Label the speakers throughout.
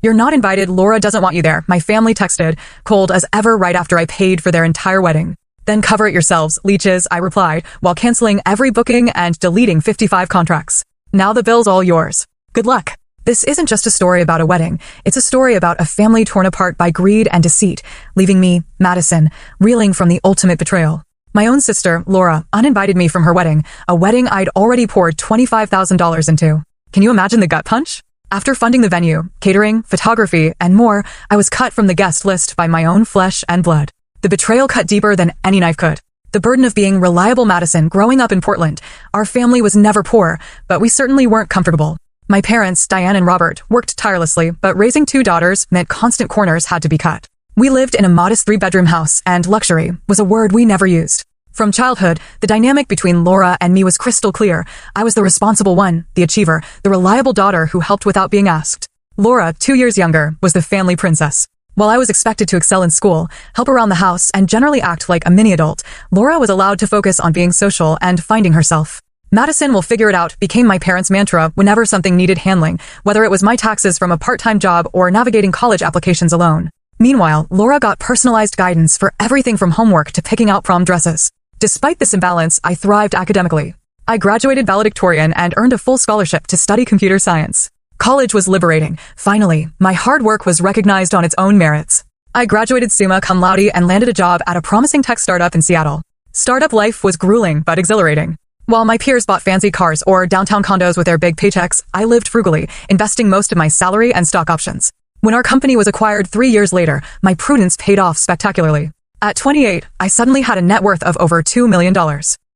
Speaker 1: "You're not invited, Laura doesn't want you there," my family texted, cold as ever right after I paid for their entire wedding. "Then cover it yourselves, leeches," I replied, while canceling every booking and deleting 55 contracts. "Now the bill's all yours. Good luck." This isn't just a story about a wedding, it's a story about a family torn apart by greed and deceit, leaving me, Madison, reeling from the ultimate betrayal. My own sister, Laura, uninvited me from her wedding, a wedding I'd already poured $25,000 into. Can you imagine the gut punch? After funding the venue, catering, photography, and more, I was cut from the guest list by my own flesh and blood. The betrayal cut deeper than any knife could. The burden of being reliable Madison growing up in Portland. Our family was never poor, but we certainly weren't comfortable. My parents, Diane and Robert, worked tirelessly, but raising 2 daughters meant constant corners had to be cut. We lived in a modest 3-bedroom house, and luxury was a word we never used. From childhood, the dynamic between Laura and me was crystal clear. I was the responsible one, the achiever, the reliable daughter who helped without being asked. Laura, 2 years younger, was the family princess. While I was expected to excel in school, help around the house, and generally act like a mini-adult, Laura was allowed to focus on being social and finding herself. "Madison will figure it out" became my parents' mantra whenever something needed handling, whether it was my taxes from a part-time job or navigating college applications alone. Meanwhile, Laura got personalized guidance for everything from homework to picking out prom dresses. Despite this imbalance, I thrived academically. I graduated valedictorian and earned a full scholarship to study computer science. College was liberating. Finally, my hard work was recognized on its own merits. I graduated summa cum laude and landed a job at a promising tech startup in Seattle. Startup life was grueling but exhilarating. While my peers bought fancy cars or downtown condos with their big paychecks, I lived frugally, investing most of my salary and stock options. When our company was acquired 3 years later, my prudence paid off spectacularly. At 28, I suddenly had a net worth of over $2 million.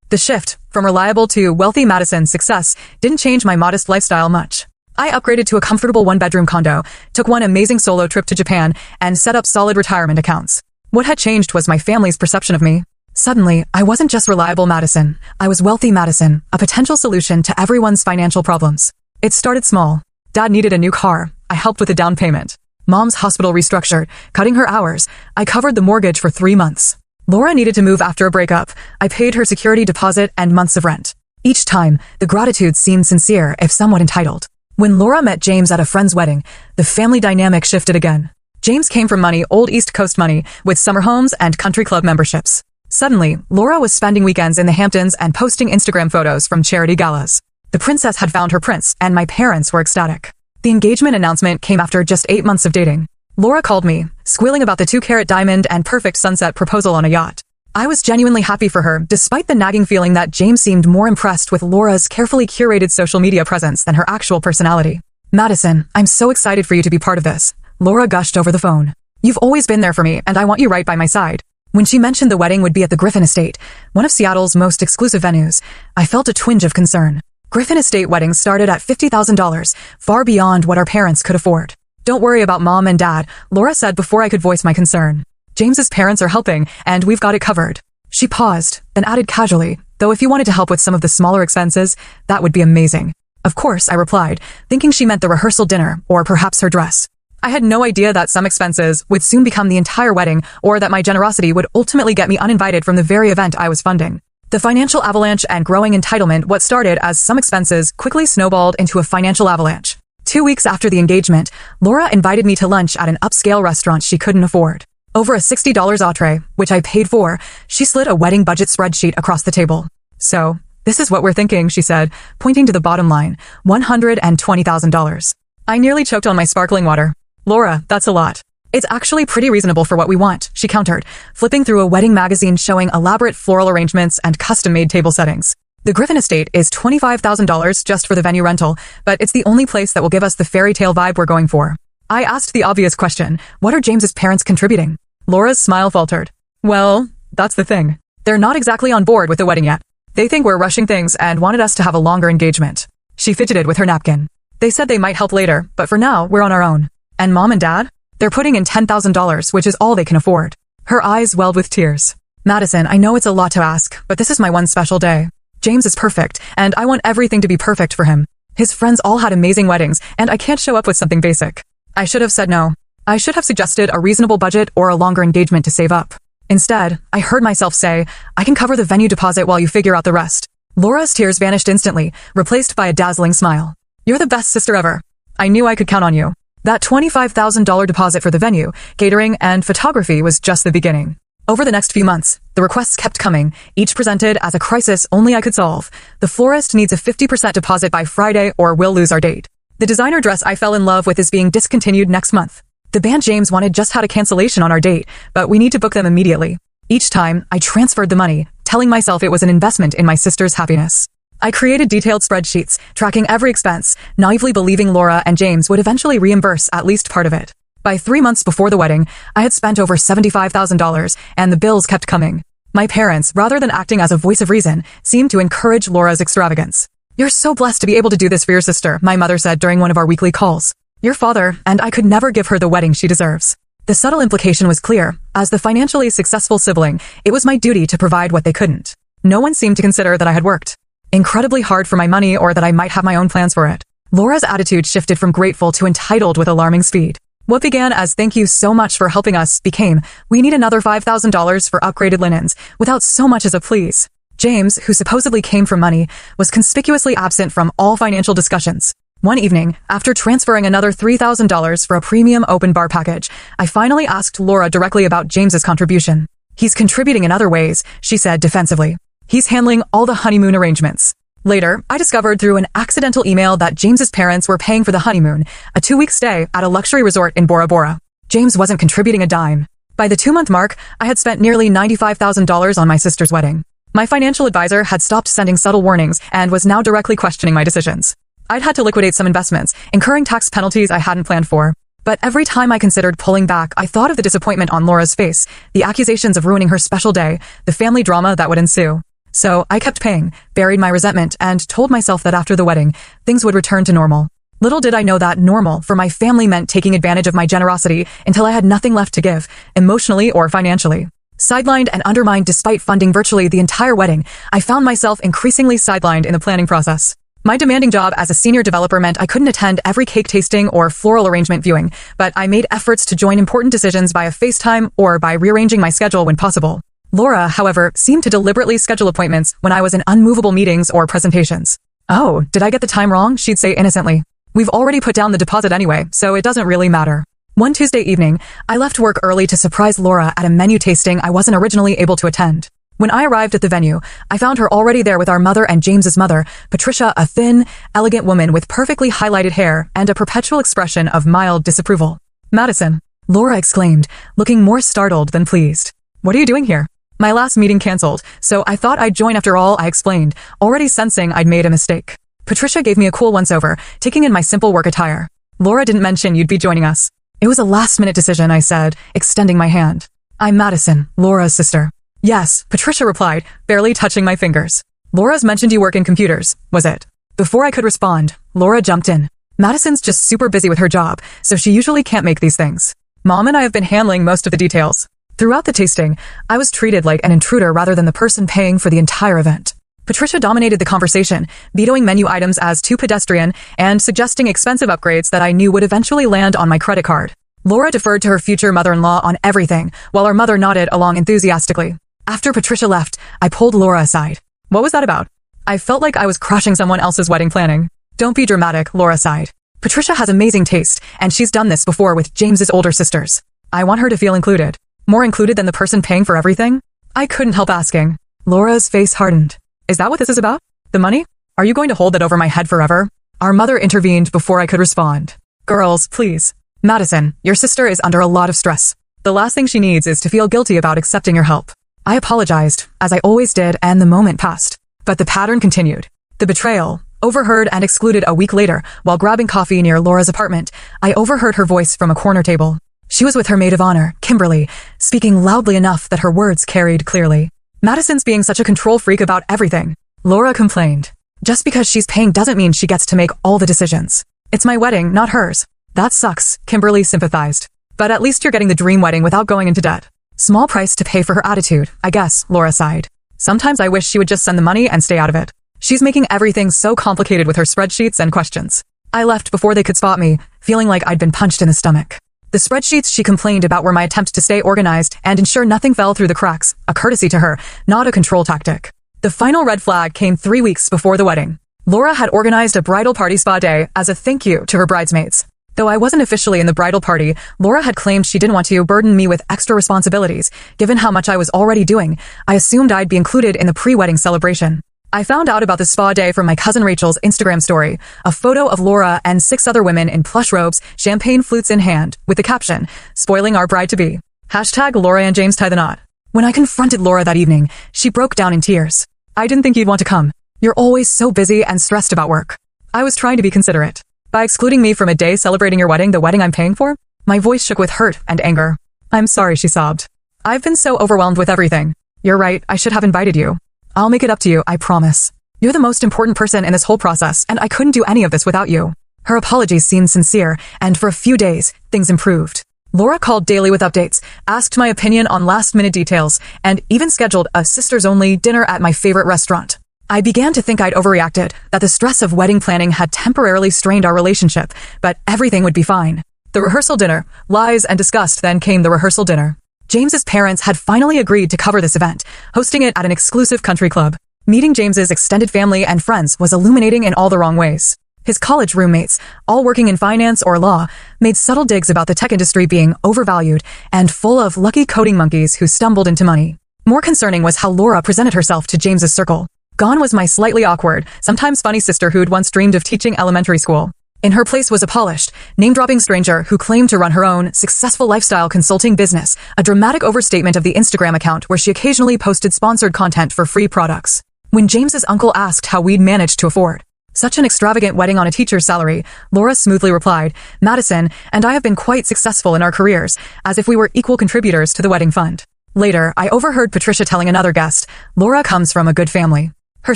Speaker 1: The shift from reliable to wealthy Madison's success didn't change my modest lifestyle much. I upgraded to a comfortable 1-bedroom condo, took one amazing solo trip to Japan, and set up solid retirement accounts. What had changed was my family's perception of me. Suddenly, I wasn't just reliable Madison. I was wealthy Madison, a potential solution to everyone's financial problems. It started small. Dad needed a new car. I helped with the down payment. Mom's hospital restructured, cutting her hours. I covered the mortgage for 3 months. Laura needed to move after a breakup. I paid her security deposit and months of rent. Each time, the gratitude seemed sincere, if somewhat entitled. When Laura met James at a friend's wedding, the family dynamic shifted again. James came from money, old East Coast money, with summer homes and country club memberships. Suddenly, Laura was spending weekends in the Hamptons and posting Instagram photos from charity galas. The princess had found her prince, and my parents were ecstatic. The engagement announcement came after just 8 months of dating. Laura called me, squealing about the 2-carat diamond and perfect sunset proposal on a yacht. I was genuinely happy for her, despite the nagging feeling that James seemed more impressed with Laura's carefully curated social media presence than her actual personality. "Madison, I'm so excited for you to be part of this," Laura gushed over the phone. "You've always been there for me, and I want you right by my side." When she mentioned the wedding would be at the Griffin Estate, one of Seattle's most exclusive venues, I felt a twinge of concern. Griffin Estate weddings started at $50,000, far beyond what our parents could afford. "Don't worry about Mom and Dad," Laura said before I could voice my concern. "James's parents are helping, and we've got it covered." She paused, then added casually, "Though if you wanted to help with some of the smaller expenses, that would be amazing." "Of course," I replied, thinking she meant the rehearsal dinner, or perhaps her dress. I had no idea that some expenses would soon become the entire wedding, or that my generosity would ultimately get me uninvited from the very event I was funding. The financial avalanche and growing entitlement, what started as some expenses, quickly snowballed into a financial avalanche. 2 weeks after the engagement, Laura invited me to lunch at an upscale restaurant she couldn't afford. Over a $60 entree, which I paid for, she slid a wedding budget spreadsheet across the table. "So, this is what we're thinking," she said, pointing to the bottom line, $120,000. I nearly choked on my sparkling water. "Laura, that's a lot." "It's actually pretty reasonable for what we want," she countered, flipping through a wedding magazine showing elaborate floral arrangements and custom-made table settings. "The Griffin Estate is $25,000 just for the venue rental, but it's the only place that will give us the fairy tale vibe we're going for." I asked the obvious question, what are James's parents contributing? Laura's smile faltered. "Well, that's the thing. They're not exactly on board with the wedding yet. They think we're rushing things and wanted us to have a longer engagement." She fidgeted with her napkin. "They said they might help later, but for now, we're on our own." "And Mom and Dad? They're putting in $10,000, which is all they can afford." Her eyes welled with tears. "Madison, I know it's a lot to ask, but this is my one special day. James is perfect, and I want everything to be perfect for him. His friends all had amazing weddings, and I can't show up with something basic." I should have said no. I should have suggested a reasonable budget or a longer engagement to save up. Instead, I heard myself say, "I can cover the venue deposit while you figure out the rest." Laura's tears vanished instantly, replaced by a dazzling smile. "You're the best sister ever. I knew I could count on you." That $25,000 deposit for the venue, catering, and photography was just the beginning. Over the next few months, the requests kept coming, each presented as a crisis only I could solve. The florist needs a 50% deposit by Friday or we'll lose our date. The designer dress I fell in love with is being discontinued next month. The band James wanted just had a cancellation on our date, but we need to book them immediately. Each time, I transferred the money, telling myself it was an investment in my sister's happiness. I created detailed spreadsheets, tracking every expense, naively believing Laura and James would eventually reimburse at least part of it. By 3 months before the wedding, I had spent over $75,000, and the bills kept coming. My parents, rather than acting as a voice of reason, seemed to encourage Laura's extravagance. "You're so blessed to be able to do this for your sister," my mother said during one of our weekly calls. "Your father and I could never give her the wedding she deserves." The subtle implication was clear. As the financially successful sibling, it was my duty to provide what they couldn't. No one seemed to consider that I had worked incredibly hard for my money or that I might have my own plans for it. Laura's attitude shifted from grateful to entitled with alarming speed. What began as "thank you so much for helping us" became "we need another $5,000 for upgraded linens," without so much as a please. James, who supposedly came from money, was conspicuously absent from all financial discussions. One evening, after transferring another $3,000 for a premium open bar package, I finally asked Laura directly about James's contribution. "He's contributing in other ways," she said defensively. "He's handling all the honeymoon arrangements." Later, I discovered through an accidental email that James's parents were paying for the honeymoon, a 2-week stay at a luxury resort in Bora Bora. James wasn't contributing a dime. By the 2-month mark, I had spent nearly $95,000 on my sister's wedding. My financial advisor had stopped sending subtle warnings and was now directly questioning my decisions. I'd had to liquidate some investments, incurring tax penalties I hadn't planned for. But every time I considered pulling back, I thought of the disappointment on Laura's face, the accusations of ruining her special day, the family drama that would ensue. So I kept paying, buried my resentment, and told myself that after the wedding, things would return to normal. Little did I know that normal for my family meant taking advantage of my generosity until I had nothing left to give, emotionally or financially. Sidelined and undermined despite funding virtually the entire wedding, I found myself increasingly sidelined in the planning process. My demanding job as a senior developer meant I couldn't attend every cake tasting or floral arrangement viewing, but I made efforts to join important decisions via FaceTime or by rearranging my schedule when possible. Laura, however, seemed to deliberately schedule appointments when I was in unmovable meetings or presentations. "Oh, did I get the time wrong?" she'd say innocently. "We've already put down the deposit anyway, so it doesn't really matter." One Tuesday evening, I left work early to surprise Laura at a menu tasting I wasn't originally able to attend. When I arrived at the venue, I found her already there with our mother and James's mother, Patricia, a thin, elegant woman with perfectly highlighted hair and a perpetual expression of mild disapproval. "Madison," Laura exclaimed, looking more startled than pleased. "What are you doing here?" "My last meeting canceled, so I thought I'd join after all," I explained, already sensing I'd made a mistake. Patricia gave me a cool once-over, taking in my simple work attire. "Laura didn't mention you'd be joining us." "It was a last-minute decision," I said, extending my hand. "I'm Madison, Laura's sister." "Yes," Patricia replied, barely touching my fingers. "Laura's mentioned you work in computers, was it?" Before I could respond, Laura jumped in. "Madison's just super busy with her job, so she usually can't make these things. Mom and I have been handling most of the details." Throughout the tasting, I was treated like an intruder rather than the person paying for the entire event. Patricia dominated the conversation, vetoing menu items as too pedestrian and suggesting expensive upgrades that I knew would eventually land on my credit card. Laura deferred to her future mother-in-law on everything, while our mother nodded along enthusiastically. After Patricia left, I pulled Laura aside. "What was that about?" I felt like I was crashing someone else's wedding planning. "Don't be dramatic," Laura sighed. "Patricia has amazing taste, and she's done this before with James's older sisters. I want her to feel included. More included than the person paying for everything?" I couldn't help asking. Laura's face hardened. "Is that what this is about? The money? Are you going to hold that over my head forever?" Our mother intervened before I could respond. "Girls, please. Madison, your sister is under a lot of stress. The last thing she needs is to feel guilty about accepting your help." I apologized, as I always did, and the moment passed. But the pattern continued. The betrayal, overheard and excluded a week later, while grabbing coffee near Laura's apartment, I overheard her voice from a corner table. She was with her maid of honor, Kimberly, speaking loudly enough that her words carried clearly. "Madison's being such a control freak about everything," Laura complained. "Just because she's paying doesn't mean she gets to make all the decisions. It's my wedding, not hers." "That sucks," Kimberly sympathized. "But at least you're getting the dream wedding without going into debt." "Small price to pay for her attitude, I guess," Laura sighed. "Sometimes I wish she would just send the money and stay out of it. She's making everything so complicated with her spreadsheets and questions." I left before they could spot me, feeling like I'd been punched in the stomach. The spreadsheets she complained about were my attempt to stay organized and ensure nothing fell through the cracks, a courtesy to her, not a control tactic. The final red flag came 3 weeks before the wedding. Laura had organized a bridal party spa day as a thank you to her bridesmaids. Though I wasn't officially in the bridal party, Laura had claimed she didn't want to burden me with extra responsibilities. Given how much I was already doing, I assumed I'd be included in the pre-wedding celebration. I found out about the spa day from my cousin Rachel's Instagram story, a photo of Laura and 6 other women in plush robes, champagne flutes in hand, with the caption, "Spoiling our bride-to-be." Hashtag Laura and James tie the knot. When I confronted Laura that evening, she broke down in tears. "I didn't think you'd want to come. You're always so busy and stressed about work." I was trying to be considerate. By excluding me from a day celebrating your wedding, the wedding I'm paying for? My voice shook with hurt and anger. "I'm sorry," she sobbed. "I've been so overwhelmed with everything. You're right, I should have invited you. I'll make it up to you, I promise. You're the most important person in this whole process, and I couldn't do any of this without you." Her apologies seemed sincere, and for a few days, things improved. Laura called daily with updates, asked my opinion on last-minute details, and even scheduled a sisters-only dinner at my favorite restaurant. I began to think I'd overreacted, that the stress of wedding planning had temporarily strained our relationship, but everything would be fine. The rehearsal dinner, lies and disgust, then came the rehearsal dinner. James's parents had finally agreed to cover this event, hosting it at an exclusive country club. Meeting James's extended family and friends was illuminating in all the wrong ways. His college roommates, all working in finance or law, made subtle digs about the tech industry being overvalued and full of lucky coding monkeys who stumbled into money. More concerning was how Laura presented herself to James's circle. Gone was my slightly awkward, sometimes funny sister who'd once dreamed of teaching elementary school. In her place was a polished, name-dropping stranger who claimed to run her own successful lifestyle consulting business, a dramatic overstatement of the Instagram account where she occasionally posted sponsored content for free products. When James's uncle asked how we'd managed to afford such an extravagant wedding on a teacher's salary, Laura smoothly replied, "Madison and I have been quite successful in our careers, as if we were equal contributors to the wedding fund." Later, I overheard Patricia telling another guest, "Laura comes from a good family. Her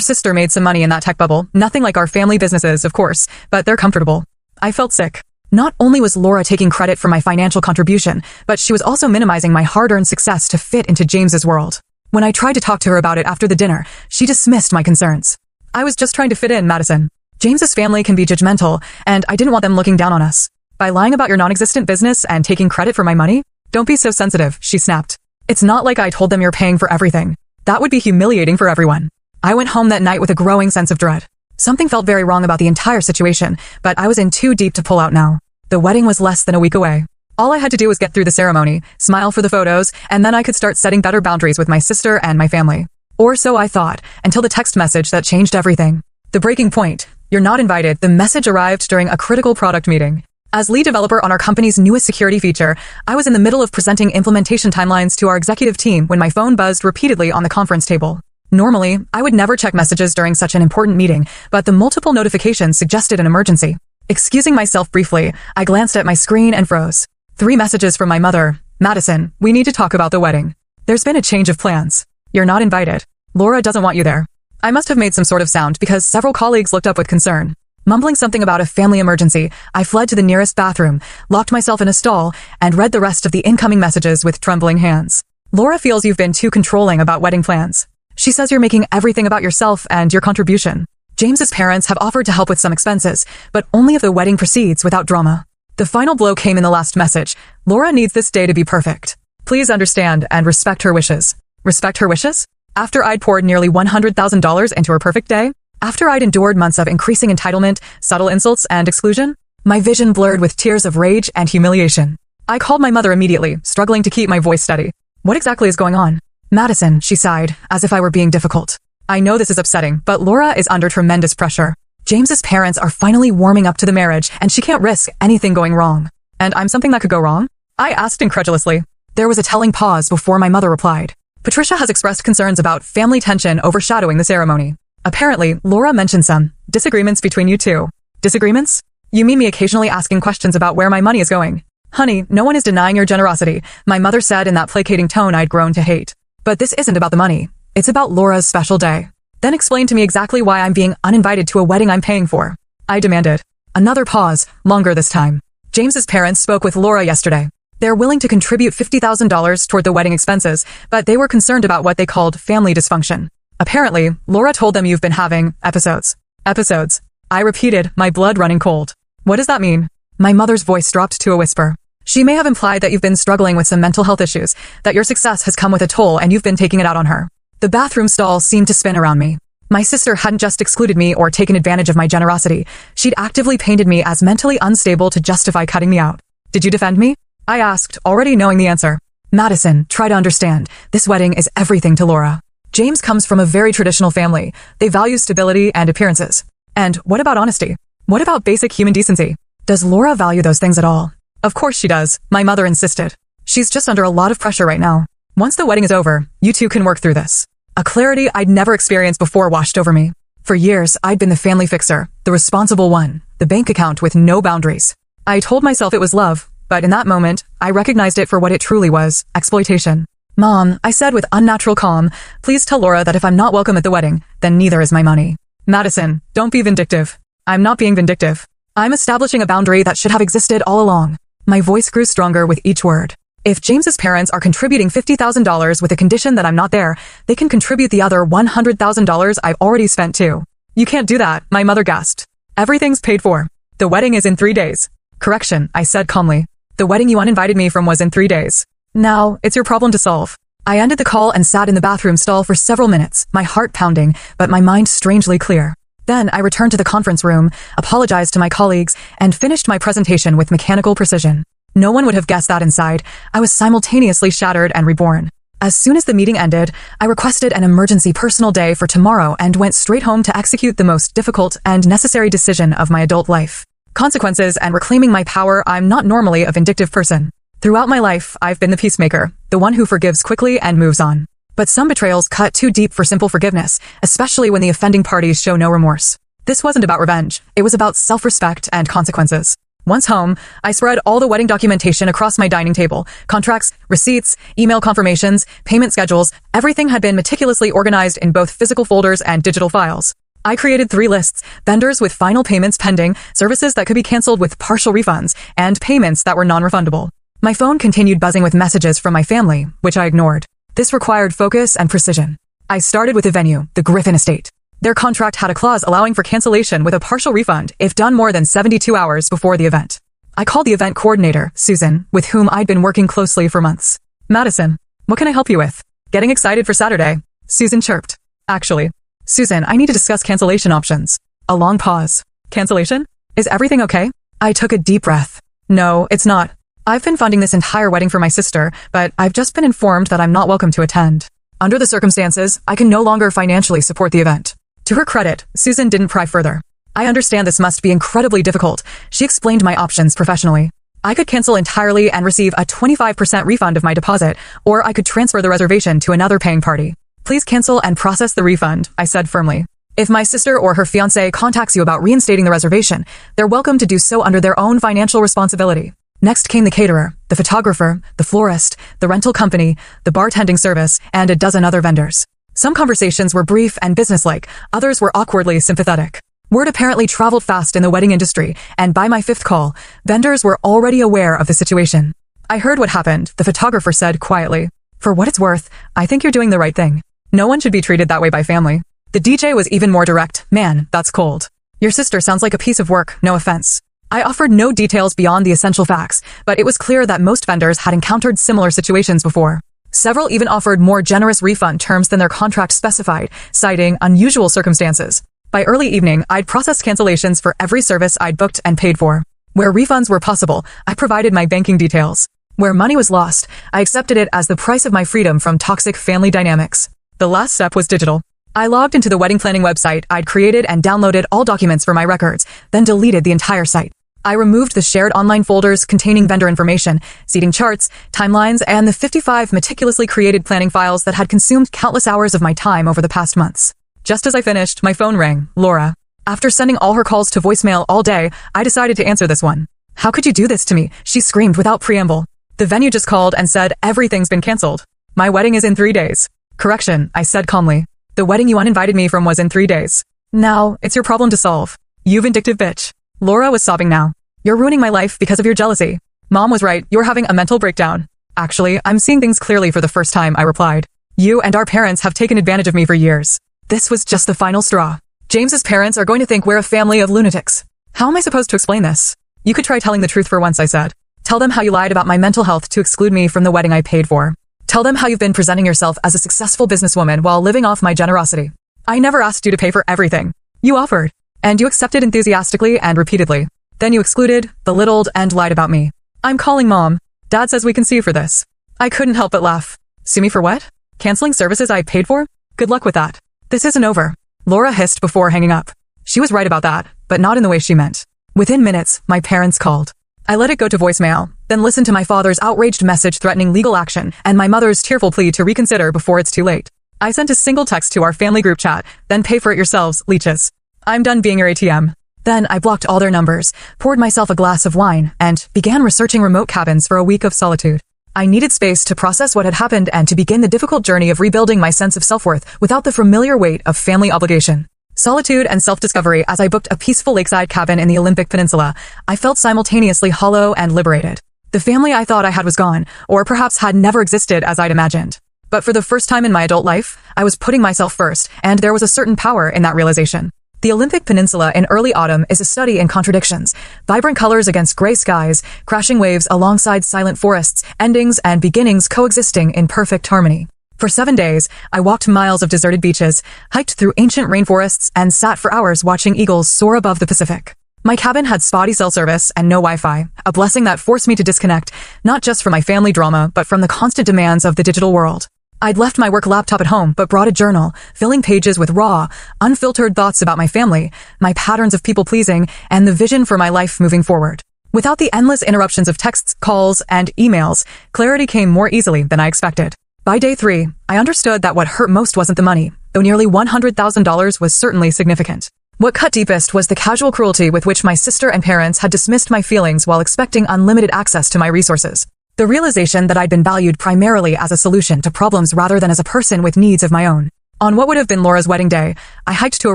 Speaker 1: sister made some money in that tech bubble, nothing like our family businesses, of course, but they're comfortable." I felt sick. Not only was Laura taking credit for my financial contribution, but she was also minimizing my hard-earned success to fit into James's world. When I tried to talk to her about it after the dinner, she dismissed my concerns. "I was just trying to fit in, Madison. James's family can be judgmental, and I didn't want them looking down on us. By lying about your non-existent business and taking credit for my money? Don't be so sensitive," she snapped. "It's not like I told them you're paying for everything. That would be humiliating for everyone." I went home that night with a growing sense of dread. Something felt very wrong about the entire situation, but I was in too deep to pull out now. The wedding was less than a week away. All I had to do was get through the ceremony, smile for the photos, and then I could start setting better boundaries with my sister and my family. Or so I thought, until the text message that changed everything. The breaking point. "You're not invited." The message arrived during a critical product meeting. As lead developer on our company's newest security feature, I was in the middle of presenting implementation timelines to our executive team when my phone buzzed repeatedly on the conference table. Normally, I would never check messages during such an important meeting, but the multiple notifications suggested an emergency. Excusing myself briefly, I glanced at my screen and froze. 3 messages from my mother. "Madison, we need to talk about the wedding. There's been a change of plans. You're not invited. Laura doesn't want you there." I must have made some sort of sound because several colleagues looked up with concern. Mumbling something about a family emergency, I fled to the nearest bathroom, locked myself in a stall, and read the rest of the incoming messages with trembling hands. "Laura feels you've been too controlling about wedding plans. She says you're making everything about yourself and your contribution. James's parents have offered to help with some expenses, but only if the wedding proceeds without drama." The final blow came in the last message. "Laura needs this day to be perfect. Please understand and respect her wishes." Respect her wishes? After I'd poured nearly $100,000 into her perfect day? After I'd endured months of increasing entitlement, subtle insults, and exclusion? My vision blurred with tears of rage and humiliation. I called my mother immediately, struggling to keep my voice steady. "What exactly is going on?" "Madison," she sighed, as if I were being difficult. "I know this is upsetting, but Laura is under tremendous pressure. James's parents are finally warming up to the marriage, and she can't risk anything going wrong." "And I'm something that could go wrong?" I asked incredulously. There was a telling pause before my mother replied. "Patricia has expressed concerns about family tension overshadowing the ceremony. Apparently, Laura mentioned some disagreements between you two." "Disagreements? You mean me occasionally asking questions about where my money is going?" "Honey, no one is denying your generosity," my mother said in that placating tone I'd grown to hate. "But this isn't about the money. It's about Laura's special day. Then explain to me exactly why I'm being uninvited to a wedding I'm paying for," I demanded. Another pause, longer this time. "James's parents spoke with Laura yesterday. They're willing to contribute $50,000 toward the wedding expenses, but they were concerned about what they called family dysfunction. Apparently, Laura told them you've been having episodes." "Episodes?" I repeated, my blood running cold. "What does that mean?" My mother's voice dropped to a whisper. "She may have implied that you've been struggling with some mental health issues, that your success has come with a toll and you've been taking it out on her." The bathroom stall seemed to spin around me. My sister hadn't just excluded me or taken advantage of my generosity. She'd actively painted me as mentally unstable to justify cutting me out. Did you defend me? I asked, already knowing the answer. Madison, try to understand. This wedding is everything to Laura. James comes from a very traditional family. They value stability and appearances. And what about honesty? What about basic human decency? Does Laura value those things at all? Of course she does. My mother insisted. She's just under a lot of pressure right now. Once the wedding is over, you two can work through this. A clarity I'd never experienced before washed over me. For years, I'd been the family fixer, the responsible one, the bank account with no boundaries. I told myself it was love, but in that moment, I recognized it for what it truly was, exploitation. Mom, I said with unnatural calm, please tell Laura that if I'm not welcome at the wedding, then neither is my money. Madison, don't be vindictive. I'm not being vindictive. I'm establishing a boundary that should have existed all along. My voice grew stronger with each word. If James's parents are contributing $50,000 with a condition that I'm not there, they can contribute the other $100,000 I've already spent too. You can't do that, my mother gasped. Everything's paid for. The wedding is in 3 days. Correction, I said calmly. The wedding you uninvited me from was in 3 days. Now, it's your problem to solve. I ended the call and sat in the bathroom stall for several minutes, my heart pounding, but my mind strangely clear. Then I returned to the conference room, apologized to my colleagues, and finished my presentation with mechanical precision. No one would have guessed that inside. I was simultaneously shattered and reborn. As soon as the meeting ended, I requested an emergency personal day for tomorrow and went straight home to execute the most difficult and necessary decision of my adult life. Consequences and reclaiming my power. I'm not normally a vindictive person. Throughout my life, I've been the peacemaker, the one who forgives quickly and moves on. But some betrayals cut too deep for simple forgiveness, especially when the offending parties show no remorse. This wasn't about revenge. It was about self-respect and consequences. Once home, I spread all the wedding documentation across my dining table. Contracts, receipts, email confirmations, payment schedules, everything had been meticulously organized in both physical folders and digital files. I created 3 lists: vendors with final payments pending, services that could be canceled with partial refunds, and payments that were non-refundable. My phone continued buzzing with messages from my family, which I ignored. This required focus and precision. I started with the venue, the Griffin Estate. Their contract had a clause allowing for cancellation with a partial refund if done more than 72 hours before the event. I called the event coordinator, Susan, with whom I'd been working closely for months. Madison, what can I help you with? Getting excited for Saturday? Susan chirped. Actually, Susan, I need to discuss cancellation options. A long pause. Cancellation? Is everything okay? I took a deep breath. No, it's not. I've been funding this entire wedding for my sister, but I've just been informed that I'm not welcome to attend. Under the circumstances, I can no longer financially support the event. To her credit, Susan didn't pry further. I understand this must be incredibly difficult. She explained my options professionally. I could cancel entirely and receive a 25% refund of my deposit, or I could transfer the reservation to another paying party. Please cancel and process the refund, I said firmly. If my sister or her fiancé contacts you about reinstating the reservation, they're welcome to do so under their own financial responsibility. Next came the caterer, the photographer, the florist, the rental company, the bartending service, and a dozen other vendors. Some conversations were brief and businesslike, others were awkwardly sympathetic. Word apparently traveled fast in the wedding industry, and by my 5th call, vendors were already aware of the situation. I heard what happened, the photographer said quietly. For what it's worth, I think you're doing the right thing. No one should be treated that way by family. The DJ was even more direct. Man, that's cold. Your sister sounds like a piece of work, no offense. I offered no details beyond the essential facts, but it was clear that most vendors had encountered similar situations before. Several even offered more generous refund terms than their contract specified, citing unusual circumstances. By early evening, I'd processed cancellations for every service I'd booked and paid for. Where refunds were possible, I provided my banking details. Where money was lost, I accepted it as the price of my freedom from toxic family dynamics. The last step was digital. I logged into the wedding planning website I'd created and downloaded all documents for my records, then deleted the entire site. I removed the shared online folders containing vendor information, seating charts, timelines, and the 55 meticulously created planning files that had consumed countless hours of my time over the past months. Just as I finished, my phone rang. Laura. After sending all her calls to voicemail all day, I decided to answer this one. How could you do this to me? She screamed without preamble. The venue just called and said everything's been canceled. My wedding is in 3 days. Correction, I said calmly. The wedding you uninvited me from was in 3 days. Now, it's your problem to solve. You vindictive bitch. Laura was sobbing now. You're ruining my life because of your jealousy. Mom was right, you're having a mental breakdown. Actually, I'm seeing things clearly for the first time, I replied. You and our parents have taken advantage of me for years. This was just the final straw. James's parents are going to think we're a family of lunatics. How am I supposed to explain this? You could try telling the truth for once, I said. Tell them how you lied about my mental health to exclude me from the wedding I paid for. Tell them how you've been presenting yourself as a successful businesswoman while living off my generosity. I never asked you to pay for everything. You offered. And you accepted enthusiastically and repeatedly. Then you excluded, belittled, and lied about me. I'm calling Mom. Dad says we can sue you for this. I couldn't help but laugh. Sue me for what? Canceling services I paid for? Good luck with that. This isn't over. Laura hissed before hanging up. She was right about that, but not in the way she meant. Within minutes, my parents called. I let it go to voicemail, then listened to my father's outraged message threatening legal action and my mother's tearful plea to reconsider before it's too late. I sent a single text to our family group chat, then pay for it yourselves, leeches. I'm done being your ATM. Then I blocked all their numbers, poured myself a glass of wine, and began researching remote cabins for a week of solitude. I needed space to process what had happened and to begin the difficult journey of rebuilding my sense of self-worth without the familiar weight of family obligation. Solitude and self-discovery. As I booked a peaceful lakeside cabin in the Olympic Peninsula, I felt simultaneously hollow and liberated. The family I thought I had was gone, or perhaps had never existed as I'd imagined. But for the first time in my adult life, I was putting myself first, and there was a certain power in that realization. The Olympic Peninsula in early autumn is a study in contradictions. Vibrant colors against gray skies, crashing waves alongside silent forests, endings and beginnings coexisting in perfect harmony. For 7 days, I walked miles of deserted beaches, hiked through ancient rainforests, and sat for hours watching eagles soar above the Pacific. My cabin had spotty cell service and no Wi-Fi, a blessing that forced me to disconnect, not just from my family drama, but from the constant demands of the digital world. I'd left my work laptop at home, but brought a journal, filling pages with raw, unfiltered thoughts about my family, my patterns of people-pleasing, and the vision for my life moving forward. Without the endless interruptions of texts, calls, and emails, clarity came more easily than I expected. By day 3, I understood that what hurt most wasn't the money, though nearly $100,000 was certainly significant. What cut deepest was the casual cruelty with which my sister and parents had dismissed my feelings while expecting unlimited access to my resources. The realization that I'd been valued primarily as a solution to problems rather than as a person with needs of my own. On what would have been Laura's wedding day, I hiked to a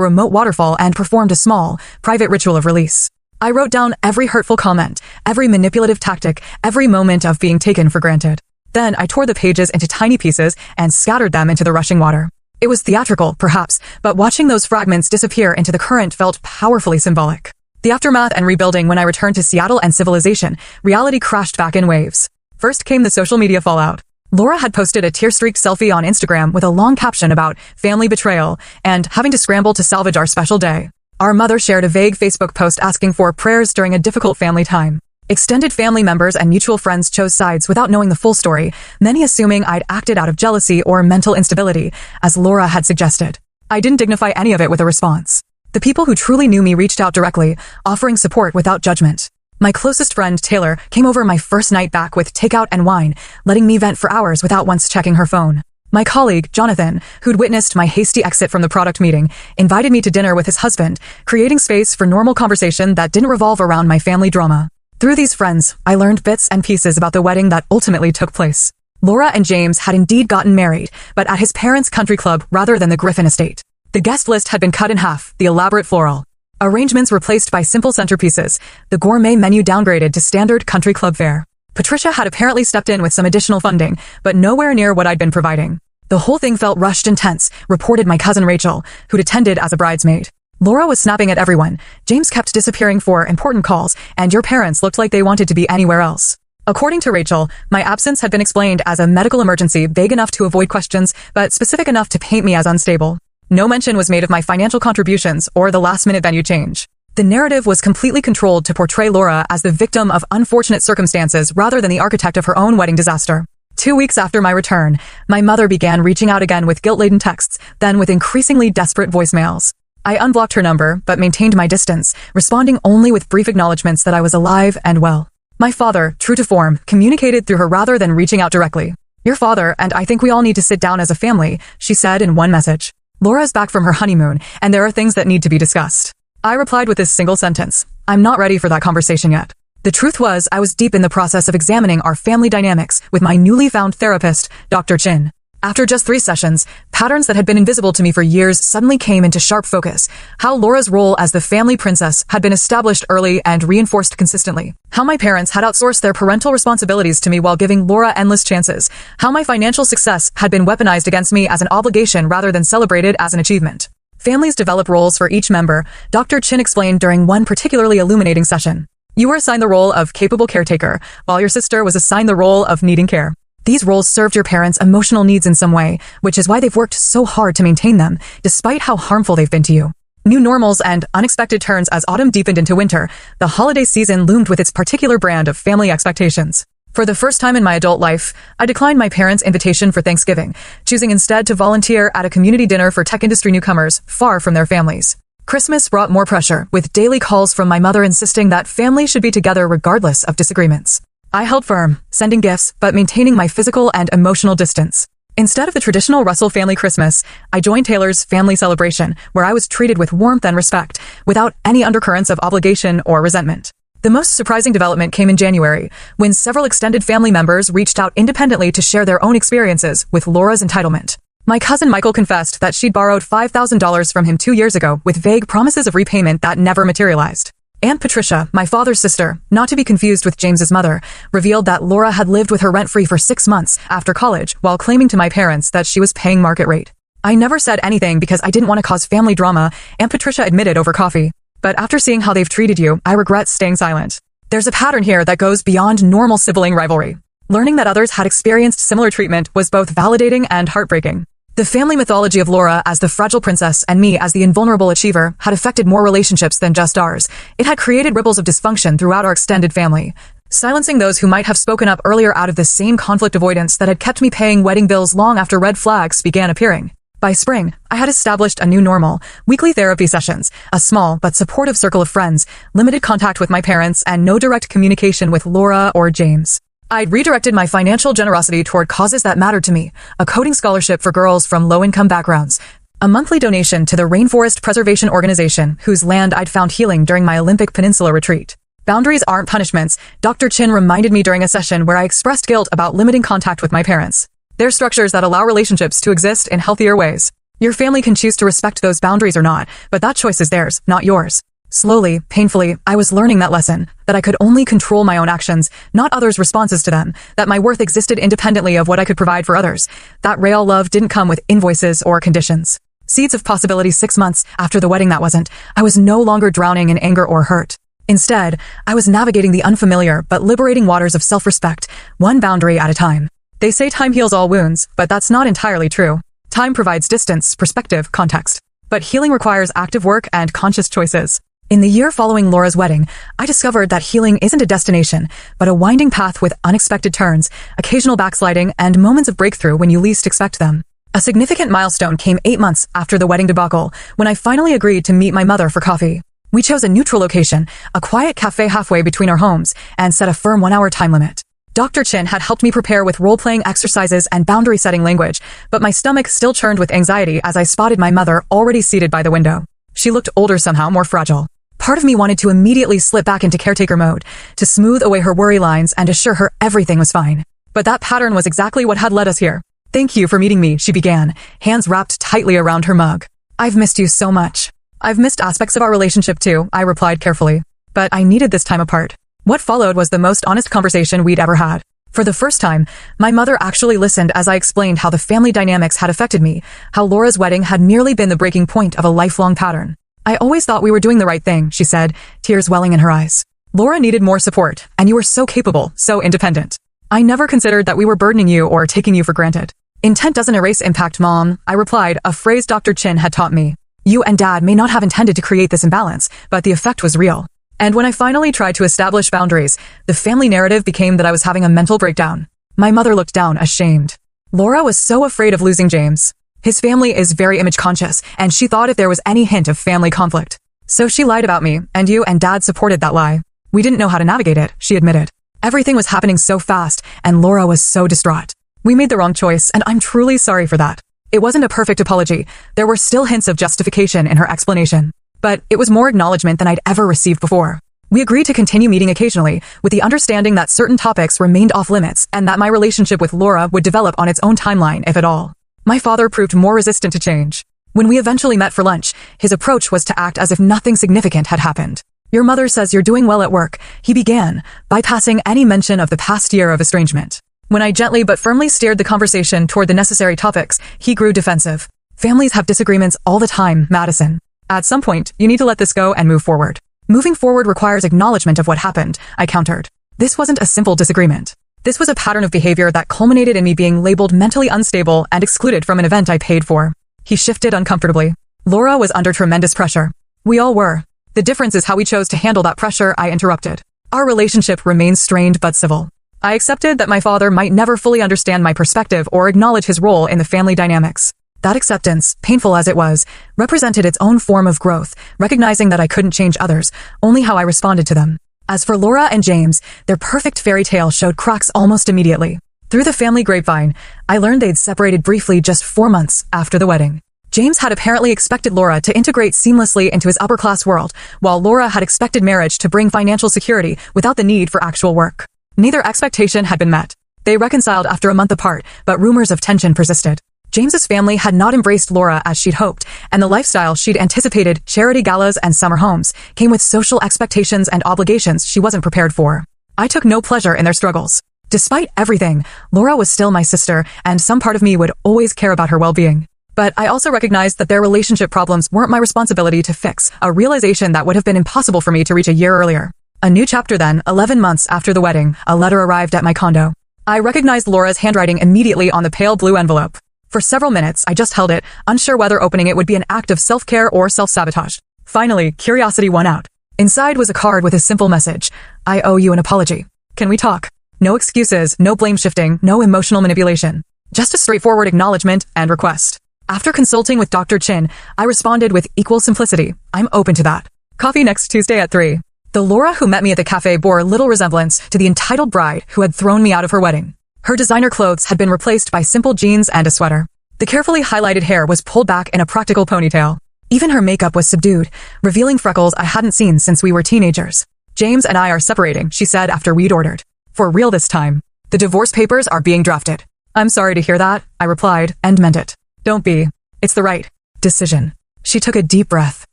Speaker 1: remote waterfall and performed a small, private ritual of release. I wrote down every hurtful comment, every manipulative tactic, every moment of being taken for granted. Then I tore the pages into tiny pieces and scattered them into the rushing water. It was theatrical, perhaps, but watching those fragments disappear into the current felt powerfully symbolic. The aftermath and rebuilding. When I returned to Seattle and civilization, reality crashed back in waves. First came the social media fallout. Laura had posted a tear-streaked selfie on Instagram with a long caption about family betrayal and having to scramble to salvage our special day. Our mother shared a vague Facebook post asking for prayers during a difficult family time. Extended family members and mutual friends chose sides without knowing the full story, many assuming I'd acted out of jealousy or mental instability, as Laura had suggested. I didn't dignify any of it with a response. The people who truly knew me reached out directly, offering support without judgment. My closest friend, Taylor, came over my first night back with takeout and wine, letting me vent for hours without once checking her phone. My colleague, Jonathan, who'd witnessed my hasty exit from the product meeting, invited me to dinner with his husband, creating space for normal conversation that didn't revolve around my family drama. Through these friends, I learned bits and pieces about the wedding that ultimately took place. Laura and James had indeed gotten married, but at his parents' country club rather than the Griffin estate. The guest list had been cut in half, the elaborate floral arrangements replaced by simple centerpieces, the gourmet menu downgraded to standard country club fare. Patricia had apparently stepped in with some additional funding, but nowhere near what I'd been providing. The whole thing felt rushed and tense, reported my cousin Rachel, who'd attended as a bridesmaid. Laura was snapping at everyone, James kept disappearing for important calls, and your parents looked like they wanted to be anywhere else. According to Rachel, my absence had been explained as a medical emergency vague enough to avoid questions, but specific enough to paint me as unstable. No mention was made of my financial contributions or the last-minute venue change. The narrative was completely controlled to portray Laura as the victim of unfortunate circumstances rather than the architect of her own wedding disaster. 2 weeks after my return, my mother began reaching out again with guilt-laden texts, then with increasingly desperate voicemails. I unblocked her number, but maintained my distance, responding only with brief acknowledgments that I was alive and well. My father, true to form, communicated through her rather than reaching out directly. Your father, and I think we all need to sit down as a family, she said in one message. Laura's back from her honeymoon, and there are things that need to be discussed. I replied with this single sentence. I'm not ready for that conversation yet. The truth was, I was deep in the process of examining our family dynamics with my newly found therapist, Dr. Chin. After just 3 sessions, patterns that had been invisible to me for years suddenly came into sharp focus. How Laura's role as the family princess had been established early and reinforced consistently. How my parents had outsourced their parental responsibilities to me while giving Laura endless chances. How my financial success had been weaponized against me as an obligation rather than celebrated as an achievement. Families develop roles for each member, Dr. Chin explained during one particularly illuminating session. You were assigned the role of capable caretaker, while your sister was assigned the role of needing care. These roles served your parents' emotional needs in some way, which is why they've worked so hard to maintain them, despite how harmful they've been to you. New normals and unexpected turns as autumn deepened into winter, the holiday season loomed with its particular brand of family expectations. For the first time in my adult life, I declined my parents' invitation for Thanksgiving, choosing instead to volunteer at a community dinner for tech industry newcomers far from their families. Christmas brought more pressure, with daily calls from my mother insisting that family should be together regardless of disagreements. I held firm, sending gifts, but maintaining my physical and emotional distance. Instead of the traditional Russell family Christmas, I joined Taylor's family celebration, where I was treated with warmth and respect, without any undercurrents of obligation or resentment. The most surprising development came in January, when several extended family members reached out independently to share their own experiences with Laura's entitlement. My cousin Michael confessed that she'd borrowed $5,000 from him 2 years ago with vague promises of repayment that never materialized. Aunt Patricia, my father's sister, not to be confused with James's mother, revealed that Laura had lived with her rent-free for 6 months after college while claiming to my parents that she was paying market rate. I never said anything because I didn't want to cause family drama, Aunt Patricia admitted over coffee. But after seeing how they've treated you, I regret staying silent. There's a pattern here that goes beyond normal sibling rivalry. Learning that others had experienced similar treatment was both validating and heartbreaking. The family mythology of Laura as the fragile princess and me as the invulnerable achiever had affected more relationships than just ours. It had created ripples of dysfunction throughout our extended family, silencing those who might have spoken up earlier out of the same conflict avoidance that had kept me paying wedding bills long after red flags began appearing. By spring, I had established a new normal: weekly therapy sessions, a small but supportive circle of friends, limited contact with my parents, and no direct communication with Laura or James. I'd redirected my financial generosity toward causes that mattered to me: a coding scholarship for girls from low-income backgrounds, a monthly donation to the Rainforest Preservation Organization, whose land I'd found healing during my Olympic Peninsula retreat. Boundaries aren't punishments, Dr. Chin reminded me during a session where I expressed guilt about limiting contact with my parents. They're structures that allow relationships to exist in healthier ways. Your family can choose to respect those boundaries or not, but that choice is theirs, not yours. Slowly, painfully, I was learning that lesson, that I could only control my own actions, not others' responses to them, that my worth existed independently of what I could provide for others, that real love didn't come with invoices or conditions. Seeds of possibility 6 months after the wedding that wasn't, I was no longer drowning in anger or hurt. Instead, I was navigating the unfamiliar but liberating waters of self-respect, one boundary at a time. They say time heals all wounds, but that's not entirely true. Time provides distance, perspective, context. But healing requires active work and conscious choices. In the year following Laura's wedding, I discovered that healing isn't a destination, but a winding path with unexpected turns, occasional backsliding, and moments of breakthrough when you least expect them. A significant milestone came 8 months after the wedding debacle, when I finally agreed to meet my mother for coffee. We chose a neutral location, a quiet cafe halfway between our homes, and set a firm 1-hour time limit. Dr. Chin had helped me prepare with role-playing exercises and boundary-setting language, but my stomach still churned with anxiety as I spotted my mother already seated by the window. She looked older somehow, more fragile. Part of me wanted to immediately slip back into caretaker mode, to smooth away her worry lines and assure her everything was fine. But that pattern was exactly what had led us here. "Thank you for meeting me," she began, hands wrapped tightly around her mug. "I've missed you so much." "I've missed aspects of our relationship too," I replied carefully. But I needed this time apart. What followed was the most honest conversation we'd ever had. For the first time, my mother actually listened as I explained how the family dynamics had affected me, how Laura's wedding had merely been the breaking point of a lifelong pattern. "I always thought we were doing the right thing," she said, tears welling in her eyes. "Laura needed more support, and you were so capable, so independent. I never considered that we were burdening you or taking you for granted." "Intent doesn't erase impact, Mom," I replied, a phrase Dr. Chin had taught me. "You and Dad may not have intended to create this imbalance, but the effect was real." And when I finally tried to establish boundaries, the family narrative became that I was having a mental breakdown. My mother looked down, ashamed. Laura was so afraid of losing James. His family is very image-conscious, and she thought if there was any hint of family conflict. So she lied about me, and you and Dad supported that lie. "We didn't know how to navigate it," she admitted. "Everything was happening so fast, and Laura was so distraught. We made the wrong choice, and I'm truly sorry for that." It wasn't a perfect apology. There were still hints of justification in her explanation. But it was more acknowledgement than I'd ever received before. We agreed to continue meeting occasionally, with the understanding that certain topics remained off-limits and that my relationship with Laura would develop on its own timeline, if at all. My father proved more resistant to change. When we eventually met for lunch, his approach was to act as if nothing significant had happened. "Your mother says you're doing well at work," he began, bypassing any mention of the past year of estrangement. When I gently but firmly steered the conversation toward the necessary topics, he grew defensive. "Families have disagreements all the time, Madison. At some point, you need to let this go and move forward." "Moving forward requires acknowledgement of what happened," I countered. "This wasn't a simple disagreement. This was a pattern of behavior that culminated in me being labeled mentally unstable and excluded from an event I paid for. He shifted uncomfortably. Laura was under tremendous pressure. We all were. The difference is how we chose to handle that pressure, I interrupted. Our relationship remains strained but civil. I accepted that my father might never fully understand my perspective or acknowledge his role in the family dynamics. That acceptance, painful as it was, represented its own form of growth, recognizing that I couldn't change others, only how I responded to them. As for Laura and James, their perfect fairy tale showed cracks almost immediately. Through the family grapevine, I learned they'd separated briefly just 4 months after the wedding. James had apparently expected Laura to integrate seamlessly into his upper-class world, while Laura had expected marriage to bring financial security without the need for actual work. Neither expectation had been met. They reconciled after a month apart, but rumors of tension persisted. James's family had not embraced Laura as she'd hoped, and the lifestyle she'd anticipated, charity galas and summer homes, came with social expectations and obligations she wasn't prepared for. I took no pleasure in their struggles. Despite everything, Laura was still my sister, and some part of me would always care about her well-being. But I also recognized that their relationship problems weren't my responsibility to fix, a realization that would have been impossible for me to reach a year earlier. A new chapter then, 11 months after the wedding, a letter arrived at my condo. I recognized Laura's handwriting immediately on the pale blue envelope. For several minutes, I just held it, unsure whether opening it would be an act of self-care or self-sabotage. Finally, curiosity won out. Inside was a card with a simple message. I owe you an apology. Can we talk? No excuses, no blame shifting, no emotional manipulation. Just a straightforward acknowledgement and request. After consulting with Dr. Chin, I responded with equal simplicity. I'm open to that. Coffee next Tuesday at 3. The Laura who met me at the cafe bore little resemblance to the entitled bride who had thrown me out of her wedding. Her designer clothes had been replaced by simple jeans and a sweater. The carefully highlighted hair was pulled back in a practical ponytail. Even her makeup was subdued, revealing freckles I hadn't seen since we were teenagers. James and I are separating, she said after we'd ordered. For real this time. The divorce papers are being drafted. I'm sorry to hear that, I replied, and meant it. Don't be. It's the right decision. She took a deep breath.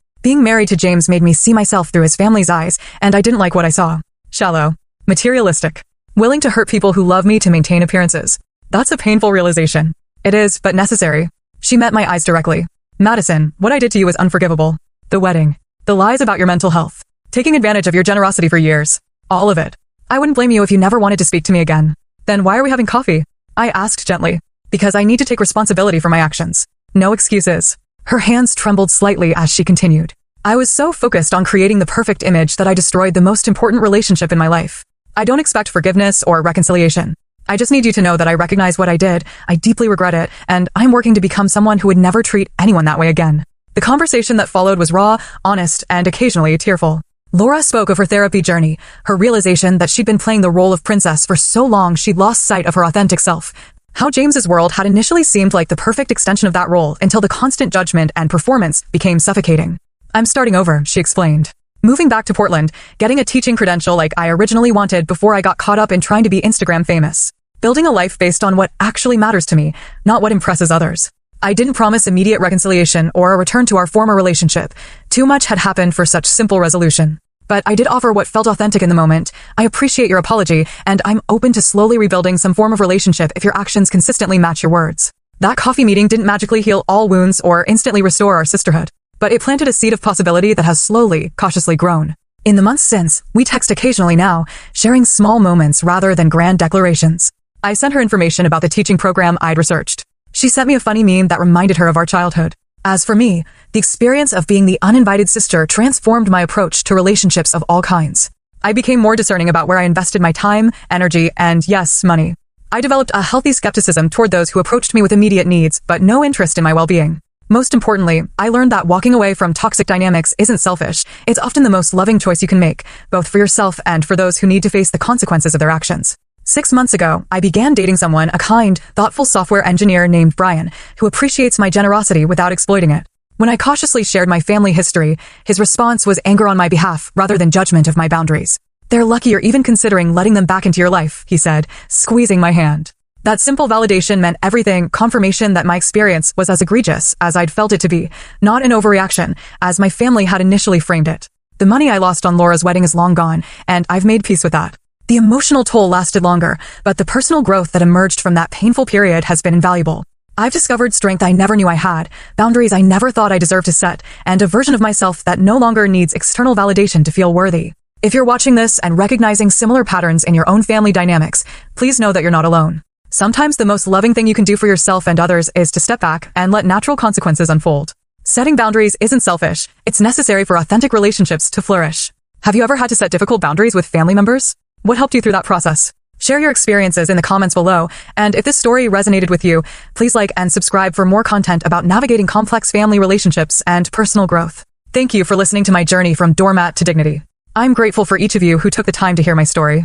Speaker 1: Being married to James made me see myself through his family's eyes, and I didn't like what I saw. Shallow. Materialistic. Willing to hurt people who love me to maintain appearances. That's a painful realization. It is, but necessary. She met my eyes directly. Madison, what I did to you is unforgivable. The wedding. The lies about your mental health. Taking advantage of your generosity for years. All of it. I wouldn't blame you if you never wanted to speak to me again. Then why are we having coffee? I asked gently. Because I need to take responsibility for my actions. No excuses. Her hands trembled slightly as she continued. I was so focused on creating the perfect image that I destroyed the most important relationship in my life. I don't expect forgiveness or reconciliation. I just need you to know that I recognize what I did, I deeply regret it, and I'm working to become someone who would never treat anyone that way again. The conversation that followed was raw, honest, and occasionally tearful. Laura spoke of her therapy journey, her realization that she'd been playing the role of princess for so long she'd lost sight of her authentic self. How James's world had initially seemed like the perfect extension of that role until the constant judgment and performance became suffocating. I'm starting over, she explained. Moving back to Portland, getting a teaching credential like I originally wanted before I got caught up in trying to be Instagram famous. Building a life based on what actually matters to me, not what impresses others. I didn't promise immediate reconciliation or a return to our former relationship. Too much had happened for such simple resolution. But I did offer what felt authentic in the moment. I appreciate your apology, and I'm open to slowly rebuilding some form of relationship if your actions consistently match your words. That coffee meeting didn't magically heal all wounds or instantly restore our sisterhood, but it planted a seed of possibility that has slowly, cautiously grown. In the months since, we text occasionally now, sharing small moments rather than grand declarations. I sent her information about the teaching program I'd researched. She sent me a funny meme that reminded her of our childhood. As for me, the experience of being the uninvited sister transformed my approach to relationships of all kinds. I became more discerning about where I invested my time, energy, and yes, money. I developed a healthy skepticism toward those who approached me with immediate needs, but no interest in my well-being. Most importantly, I learned that walking away from toxic dynamics isn't selfish. It's often the most loving choice you can make, both for yourself and for those who need to face the consequences of their actions. 6 months ago, I began dating someone, a kind, thoughtful software engineer named Brian, who appreciates my generosity without exploiting it. When I cautiously shared my family history, his response was anger on my behalf rather than judgment of my boundaries. They're lucky you're even considering letting them back into your life, he said, squeezing my hand. That simple validation meant everything, confirmation that my experience was as egregious as I'd felt it to be, not an overreaction, as my family had initially framed it. The money I lost on Laura's wedding is long gone, and I've made peace with that. The emotional toll lasted longer, but the personal growth that emerged from that painful period has been invaluable. I've discovered strength I never knew I had, boundaries I never thought I deserved to set, and a version of myself that no longer needs external validation to feel worthy. If you're watching this and recognizing similar patterns in your own family dynamics, please know that you're not alone. Sometimes the most loving thing you can do for yourself and others is to step back and let natural consequences unfold. Setting boundaries isn't selfish. It's necessary for authentic relationships to flourish. Have you ever had to set difficult boundaries with family members? What helped you through that process? Share your experiences in the comments below, and if this story resonated with you, please like and subscribe for more content about navigating complex family relationships and personal growth. Thank you for listening to my journey from doormat to dignity. I'm grateful for each of you who took the time to hear my story.